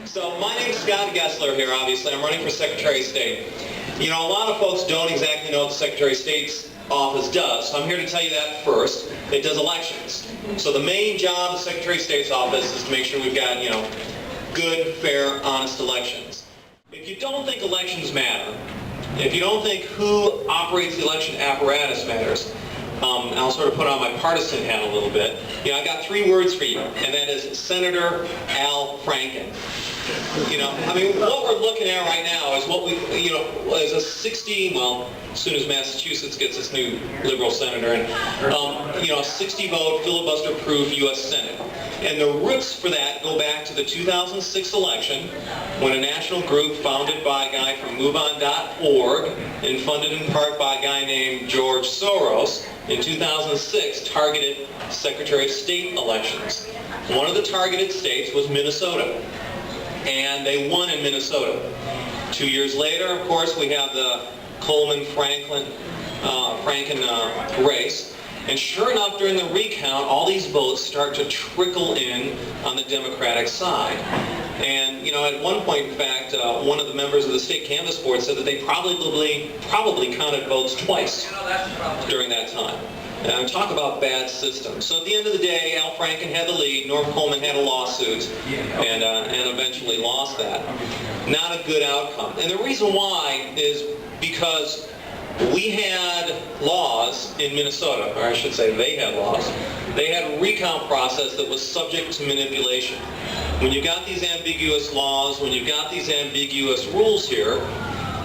So my name's Scott Gessler here, obviously. I'm running for Secretary of State. You know, a lot of folks don't exactly know what the Secretary of State's office does, so I'm here to tell you that first. It does elections. So the main job of the Secretary of State's office is to make sure we've got, good, fair, honest elections. If you don't think elections matter, if you don't think who operates the election apparatus matters, and I'll sort of put on my partisan hat a little bit, I got three words for you, and that is Senator Al Franken. What we're looking at right now is what we, is a as soon as Massachusetts gets its new liberal senator in, a 60-vote filibuster-proof U.S. Senate. And the roots for that go back to the 2006 election, when a national group founded by a guy from MoveOn.org and funded in part by a guy named George Soros in 2006 targeted Secretary of State elections. One of the targeted states was Minnesota, and they won in Minnesota. 2 years later, of course, we have the Coleman-Franken race. And sure enough, during the recount, all these votes start to trickle in on the Democratic side. And, at one point, in fact, one of the members of the state canvass board said that they probably counted votes twice during that time. And talk about bad systems. So at the end of the day, Al Franken had the lead, Norm Coleman had a lawsuit, and eventually lost that. Not a good outcome. And the reason why is because we had laws in Minnesota, or I should say they had laws. They had a recount process that was subject to manipulation. When you've got these ambiguous laws, when you've got these ambiguous rules here,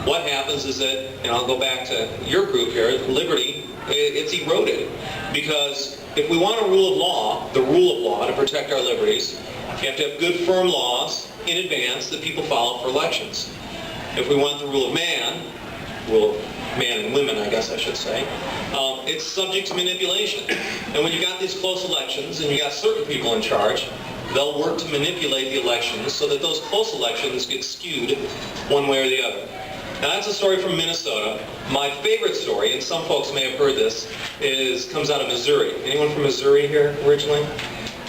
what happens is that, and I'll go back to your group here, liberty, it's eroded. Because if we want a rule of law, the rule of law to protect our liberties, you have to have good firm laws in advance that people follow for elections. If we want the rule of man and women, I guess I should say, it's subject to manipulation. And when you got these close elections and you got certain people in charge, they'll work to manipulate the elections so that those close elections get skewed one way or the other. Now that's a story from Minnesota. My favorite story, and some folks may have heard this, comes out of Missouri. Anyone from Missouri here originally?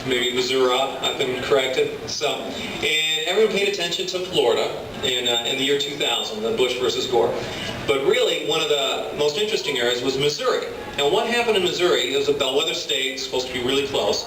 Maybe Missouri, I've been corrected. And everyone paid attention to Florida in the year 2000, the Bush versus Gore. But really, one of the most interesting areas was Missouri. Now what happened in Missouri, it was a bellwether state, supposed to be really close.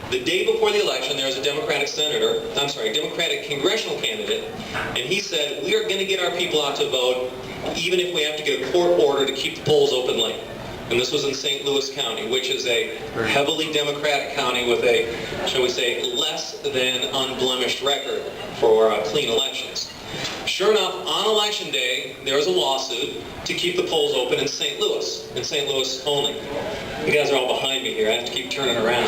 The day before the election, there was a Democratic Democratic congressional candidate, and he said, we are going to get our people out to vote, even if we have to get a court order to keep the polls open late. And this was in St. Louis County, which is a heavily Democratic county with a, shall we say, less than unblemished record for clean elections. Sure enough, on election day, there was a lawsuit to keep the polls open in St. Louis only. You guys are all behind me here. I have to keep turning around.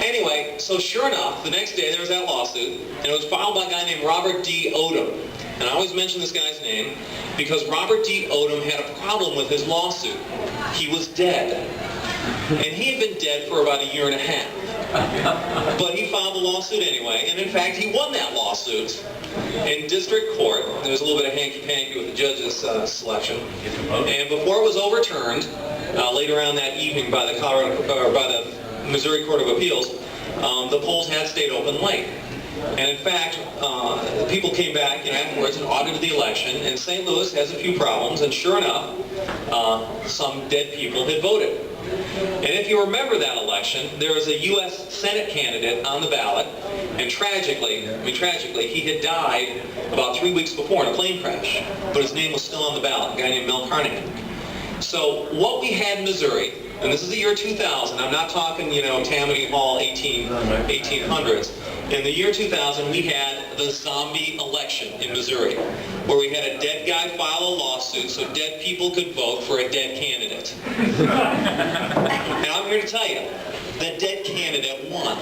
Anyway, so sure enough, the next day there was that lawsuit, and it was filed by a guy named Robert D. Odom. And I always mention this guy's name because Robert D. Odom had a problem with his lawsuit. He was dead. And he had been dead for about a year and a half. But he filed the lawsuit anyway, and in fact he won that lawsuit in district court. There was a little bit of hanky-panky with the judge's selection. And before it was overturned, later on that evening by the Missouri Court of Appeals, the polls had stayed open late. And in fact, people came back afterwards and audited the election, and St. Louis has a few problems, and sure enough, some dead people had voted. And if you remember that election, there was a U.S. Senate candidate on the ballot, and tragically, he had died about 3 weeks before in a plane crash, but his name was still on the ballot, a guy named Mel Carnahan. So what we had in Missouri, and this is the year 2000, I'm not talking, Tammany Hall 1800s. In the year 2000, we had the zombie election in Missouri, where we had a dead guy file a lawsuit so dead people could vote for a dead candidate. And I'm here to tell you, the dead candidate won.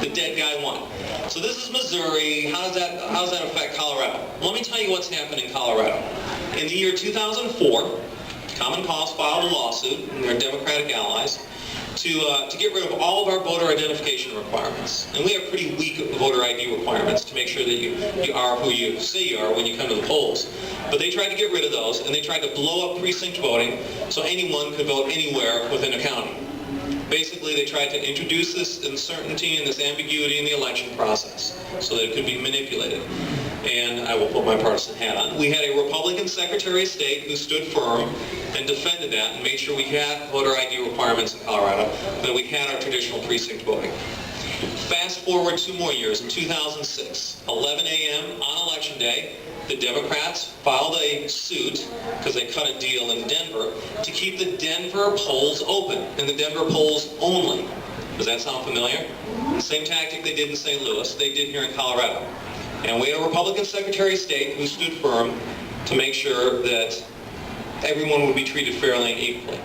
The dead guy won. So this is Missouri. How does that affect Colorado? Let me tell you what's happened in Colorado. In the year 2004, Common Cause filed a lawsuit, and their Democratic allies, to get rid of all of our voter identification requirements. And we have pretty weak voter ID requirements to make sure that you are who you say you are when you come to the polls. But they tried to get rid of those, and they tried to blow up precinct voting so anyone could vote anywhere within a county. Basically, they tried to introduce this uncertainty and this ambiguity in the election process so that it could be manipulated. And I will put my partisan hat on. We had a Republican Secretary of State who stood firm and defended that and made sure we had voter ID requirements in Colorado, that we had our traditional precinct voting. Fast forward 2 more years, in 2006, 11 a.m. on Election Day, the Democrats filed a suit, because they cut a deal in Denver, to keep the Denver polls open, and the Denver polls only. Does that sound familiar? The same tactic they did in St. Louis, they did here in Colorado. And we had a Republican Secretary of State who stood firm to make sure that everyone would be treated fairly and equally.